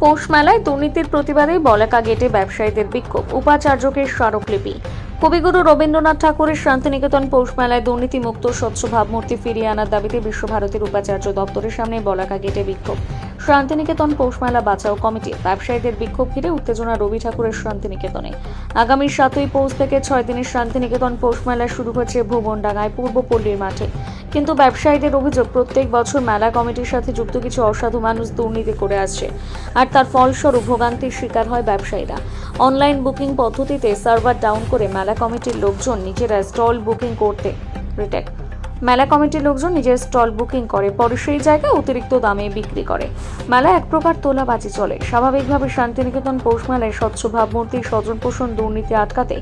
পৌষ মেলায় দুর্নীতির প্রতিবাদে বলাকা গেটে ব্যবসায়ীদের বিক্ষোভ, উপাচার্যকে স্মারকলিপি। কবিগুরু রবীন্দ্রনাথ ঠাকুরের শান্তিনিকেতন পৌষ মেলায় দুর্নীতিমুক্ত স্বচ্ছ ভাবমূর্তি ফিরিয়ে আনার দাবিতে বিশ্বভারতীর উপাচার্য দপ্তরের সামনে বলাকা গেটে বিক্ষোভ। শান্তিনিকেতন পৌষ মেলা বাঁচাও কমিটি ব্যবসায়ীদের বিক্ষোভ ঘিরে উত্তেজনা রবি ঠাকুরের শান্তিনিকেতনে। আগামী 7ই পৌষ থেকে 6 দিনের শান্তিনিকেতন পৌষ মেলা শুরু হচ্ছে ভুবনডাঙ্গায় পূর্বপল্লীর মাঠে। কিন্তু ব্যবসায়ীদের অভিযোগ, প্রত্যেক বছর মেলা কমিটির সাথে যুক্ত কিছু অসাধু মানুষ দুর্নীতি করে আসছে, আর তার ফলস্বরূপ ভোগান্তির শিকার হয় ব্যবসায়ীরা। অনলাইন বুকিং পদ্ধতিতে সার্ভার ডাউন করে মেলা কমিটির লোকজন নিজের স্টল বুকিং করে, পরে সেই জায়গায় অতিরিক্ত দামে বিক্রি করে। মেলায় এক প্রকার তোলাবাজি চলে। স্বাভাবিকভাবে শান্তিনিকেতন পৌষ মেলায় স্বচ্ছ ভাবমূর্তির স্বজন পোষণ দুর্নীতি আটকাতে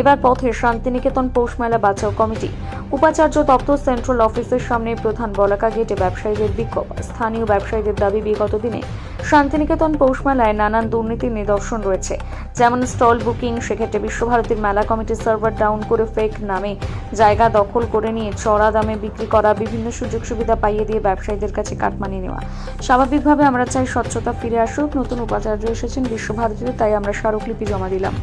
এবার পথে শান্তিনিকেতন পৌষ মেলা বাঁচাও কমিটি। উপাচার্য দপ্তর সেন্ট্রাল অফিসের সামনে প্রধান বলাকা গেটে ব্যবসায়ীদের বিক্ষোভ। স্থানীয় ব্যবসায়ীদের দাবি, বিগত দিনে শান্তিনিকেতন পৌষ মেলায় নানান দুর্নীতির নিদর্শন রয়েছে, যেমন স্টল বুকিং। সেক্ষেত্রে বিশ্বভারতীর মেলা কমিটির সার্ভার ডাউন করে ফেক নামে জায়গা দখল করে নিয়ে চড়া দামে বিক্রি করা, বিভিন্ন সুযোগ সুবিধা পাইয়ে দিয়ে ব্যবসায়ীদের কাছে কাটমানি নেওয়া। স্বাভাবিকভাবে আমরা চাই স্বচ্ছতা ফিরে আসুক। নতুন উপাচার্য এসেছেন বিশ্বভারতীতে, তাই আমরা স্মারকলিপি জমা দিলাম।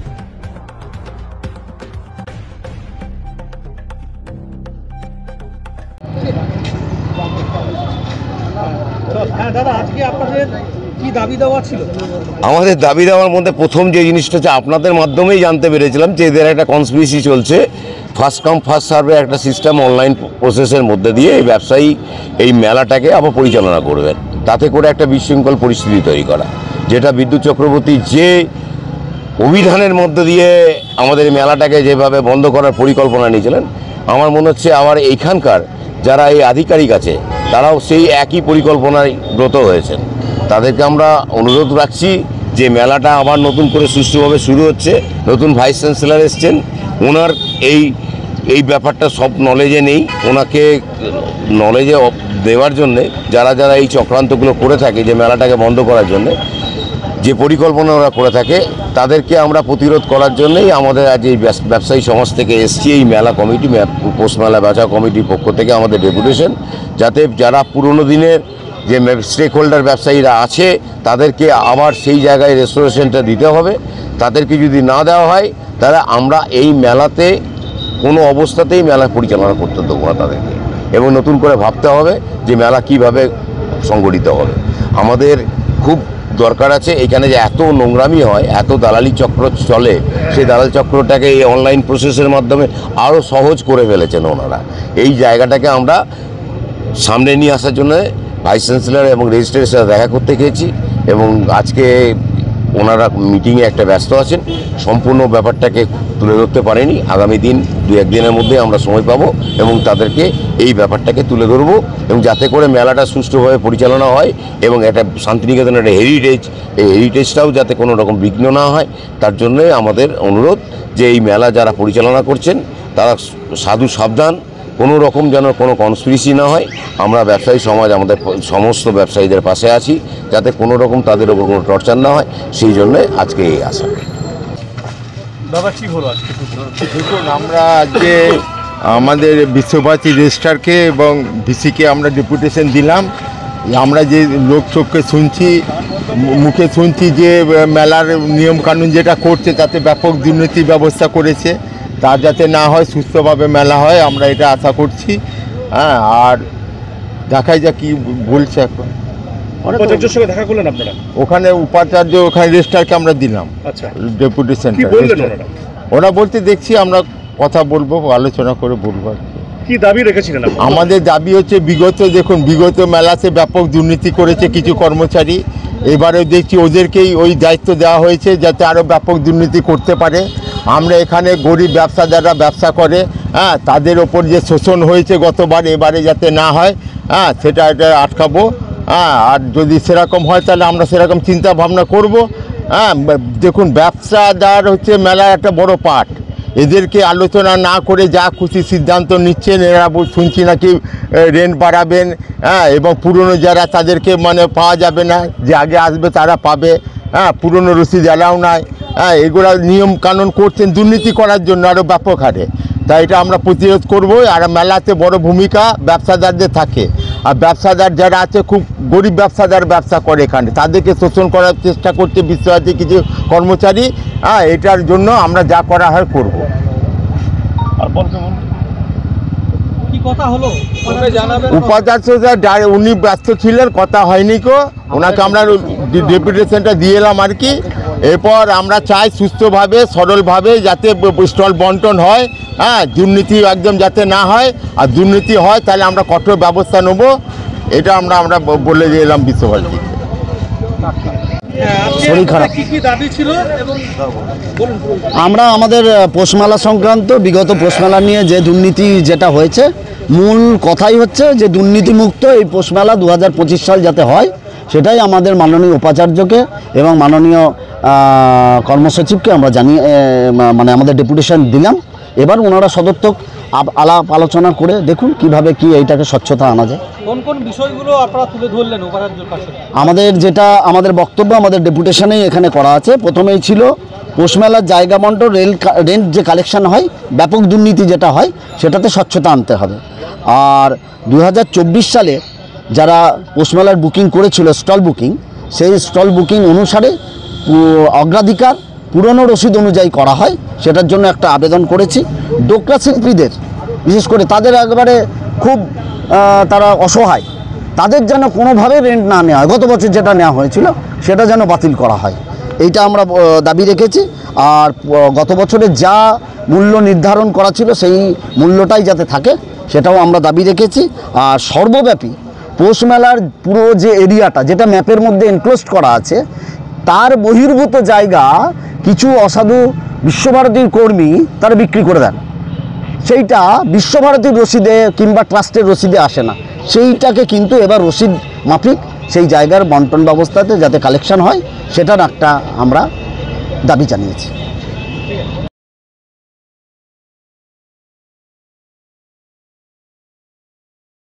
আমাদের দাবি দেওয়ার মধ্যে প্রথম যে জিনিসটা হচ্ছে, আপনাদের মাধ্যমেই জানতে পেরেছিলাম যে এদের একটা কনস্পিরেসি চলছে। ফার্স্ট কাম ফার্স্ট সার্ভে একটা সিস্টেম অনলাইন প্রসেসের মধ্যে দিয়ে এই ব্যবসায়ী এই মেলাটাকে আবার পরিচালনা করবেন, তাতে করে একটা বিশৃঙ্খল পরিস্থিতি তৈরি করা, যেটা বিদ্যুৎ চক্রবর্তী যে অভিধানের মধ্যে দিয়ে আমাদের মেলাটাকে যেভাবে বন্ধ করার পরিকল্পনা নিয়েছিলেন, আমার মনে হচ্ছে আবার এইখানকার যারা এই আধিকারিক আছে তারাও সেই একই পরিকল্পনায় ব্রত হয়েছেন। তাদেরকে আমরা অনুরোধ রাখছি যে মেলাটা আবার নতুন করে সুষ্ঠুভাবে শুরু হচ্ছে। নতুন ভাইস চ্যান্সেলর এসছেন, ওনার এই ব্যাপারটা সব নলেজে নেই। ওনাকে নলেজে দেওয়ার জন্যে যারা যারা এই চক্রান্তগুলো করে থাকে, যে মেলাটাকে বন্ধ করার জন্যে যে পরিকল্পনা ওরা করে থাকে, তাদেরকে আমরা প্রতিরোধ করার জন্যই আমাদের আজ এই ব্যবসায়ী সমাজ থেকে এসছি এই মেলা কমিটি, পৌষ মেলা বাঁচাও কমিটির পক্ষ থেকে আমাদের ডেপুটেশন, যাতে যারা পুরনো দিনের যে স্টেক হোল্ডার ব্যবসায়ীরা আছে তাদেরকে আবার সেই জায়গায় রেস্টোরেশনটা দিতে হবে। তাদেরকে যদি না দেওয়া হয় তাহলে আমরা এই মেলাতে কোনো অবস্থাতেই মেলা পরিচালনা করতে দেবো না তাদেরকে, এবং নতুন করে ভাবতে হবে যে মেলা কিভাবে সংগঠিত হবে। আমাদের খুব দরকার আছে এখানে যে এত নোংরামি হয়, এত দালালি চক্র চলে, সেই দালাল চক্রটাকে এই অনলাইন প্রসেসের মাধ্যমে আরও সহজ করে ফেলেছেন ওনারা। এই জায়গাটাকে আমরা সামনে নিয়ে আসার জন্য ভাইস চ্যান্সেলর এবং রেজিস্ট্রারের সাথে দেখা করতে গিয়েছি, এবং আজকে ওনারা মিটিংয়ে একটা ব্যস্ত আছেন, সম্পূর্ণ ব্যাপারটাকে তুলে ধরতে পারেনি। আগামী দিন 2-1 দিনের মধ্যে আমরা সময় পাবো এবং তাদেরকে এই ব্যাপারটাকে তুলে ধরবো, এবং যাতে করে মেলাটা সুষ্ঠুভাবে পরিচালনা হয় এবং একটা শান্তিনিকেতনের একটা হেরিটেজ, এই হেরিটেজটাও যাতে কোনো রকম বিঘ্ন না হয়, তার জন্যই আমাদের অনুরোধ যে এই মেলা যারা পরিচালনা করছেন তারা সাধু সাবধান, কোনো রকম যেন কোনো কনস্পিরেসি না হয়। আমরা ব্যবসায়ী সমাজ আমাদের সমস্ত ব্যবসায়ীদের পাশে আছি, যাতে কোনো রকম তাদের ওপর কোনো টর্চার না হয়, সেই জন্যে আজকে এই আশা। দাদা কি হলো আজকে? দেখুন, আমরা আজকে আমাদের বিশ্বভারতী রেজিস্ট্রারকে এবং ভিসিকে আমরা ডেপুটেশন দিলাম। আমরা যে লোকচক্ষে শুনছি, মুখে শুনছি যে মেলার নিয়মকানুন যেটা করছে তাতে ব্যাপক দুর্নীতি ব্যবস্থা করেছে, তা যাতে না হয়, সুস্থভাবে মেলা হয়, আমরা এটা আশা করছি। হ্যাঁ, আর দেখাই যা কি বলছে এখন। উপাচার্যের সঙ্গে দেখা করলেন আপনারা? ওখানে উপাচার্য, ওখানে রেজিস্ট্রারকে আমরা দিলাম ডেপুটেশন। ওরা বলতে দেখছি আমরা কথা বলবো, আলোচনা করে বলবো। কি দাবি রেখেছিলেন? আমাদের দাবি হচ্ছে বিগত মেলাতে ব্যাপক দুর্নীতি করেছে কিছু কর্মচারী, এবারেও দেখছি ওদেরকেই ওই দায়িত্ব দেওয়া হয়েছে যাতে আরও ব্যাপক দুর্নীতি করতে পারে। আমরা এখানে গরিব ব্যবসাদাররা ব্যবসা করে, হ্যাঁ, তাদের ওপর যে শোষণ হয়েছে গতবার, এবারে যাতে না হয়, হ্যাঁ, সেটা আটকাবো। হ্যাঁ, আর যদি সেরকম হয় তাহলে আমরা সেরকম চিন্তা ভাবনা করব। হ্যাঁ, দেখুন, ব্যবসাদার হচ্ছে মেলার একটা বড় পার্ট। এদেরকে আলোচনা না করে যা খুশি সিদ্ধান্ত নিচ্ছেন, এরা শুনছি নাকি রেন্ট বাড়াবেন, হ্যাঁ, এবং পুরনো যারা তাদেরকে মানে পাওয়া যাবে না, যে আগে আসবে তারা পাবে, হ্যাঁ, পুরনো রসিদ এলাও নাই, হ্যাঁ, এগুলো নিয়ম কানুন করছেন দুর্নীতি করার জন্য আরও ব্যাপক হারে। তাই এটা আমরা প্রতিরোধ করবো। আর মেলাতে বড় ভূমিকা ব্যবসাদারদের থাকে। আর ব্যবসাদার যারা আছে খুব গরিব ব্যবসাদার ব্যবসা করে এখানে, তাদেরকে শোষণ করার চেষ্টা করছে বিশ্ববাসী কিছু কর্মচারী। এটার জন্য আমরা যা করা হয় করব। আর বলতে কি কথা হলো উপাচার্য স্যার উনি ব্যস্ত ছিলেন, কথা হয়নি কো, ওনাকে আমরা ডেপুটেশনটা দিয়ে এলাম আর কি। এরপর আমরা চাই সুস্থভাবে সরলভাবে যাতে স্টল বন্টন হয়, দুর্নীতি একদম যাতে না হয়, আর দুর্নীতি হয় তাহলে আমরা কঠোর ব্যবস্থা নেব, এটা আমরা বলে দিয়ে এলাম বিশ্বভারতী। শরীর খারাপ। আমরা আমাদের পৌষমেলা সংক্রান্ত বিগত পৌষমেলা নিয়ে যে দুর্নীতি যেটা হয়েছে, মূল কথাই হচ্ছে যে দুর্নীতিমুক্ত এই পৌষমেলা 2025 সাল যাতে হয়, সেটাই আমাদের মাননীয় উপাচার্যকে এবং মাননীয় কর্মসচিবকে আমরা জানিয়ে মানে আমাদের ডেপুটেশন দিলাম। এবার ওনারা সদর্থক আলাপ আলোচনা করে দেখুন কিভাবে কি এইটাকে স্বচ্ছতা আনা যায়। কোন কোন বিষয়গুলো আপনারা তুলে ধরলেন উপাচার্যের কাছে? আমাদের বক্তব্য আমাদের ডেপুটেশনেই এখানে করা আছে। প্রথমেই ছিল পৌষমেলার জায়গা বন্টন রেন্ট যে কালেকশন হয়, ব্যাপক দুর্নীতি যেটা হয়, সেটাতে স্বচ্ছতা আনতে হবে। আর 2024 সালে যারা পৌষমেলার বুকিং করেছিল স্টল বুকিং, সেই স্টল বুকিং অনুসারে অগ্রাধিকার পুরনো রসিদ অনুযায়ী করা হয়, সেটার জন্য একটা আবেদন করেছি। ডোকরা শিল্পীদের বিশেষ করে তাদের একবারে খুব তারা অসহায়, তাদের যেন কোনোভাবে রেন্ট না নেওয়া হয়, গত বছর যেটা নেওয়া হয়েছিল সেটা যেন বাতিল করা হয়, এইটা আমরা দাবি রেখেছি। আর গত বছরে যা মূল্য নির্ধারণ করা ছিল সেই মূল্যটাই যাতে থাকে সেটাও আমরা দাবি রেখেছি। আর সর্বব্যাপী পৌষমেলার পুরো যে এরিয়াটা যেটা ম্যাপের মধ্যে এনক্লোজড করা আছে, তার বহির্ভূত জায়গা কিছু অসাধু বিশ্বভারতীর কর্মী তারা বিক্রি করে দেন, সেইটা বিশ্বভারতীর রসিদে কিংবা ট্রাস্টের রসিদে আসে না, সেইটাকে কিন্তু এবার রসিদ মাফিক সেই জায়গার বন্টন ব্যবস্থাতে যাতে কালেকশন হয়, সেটার একটা আমরা দাবি জানিয়েছি।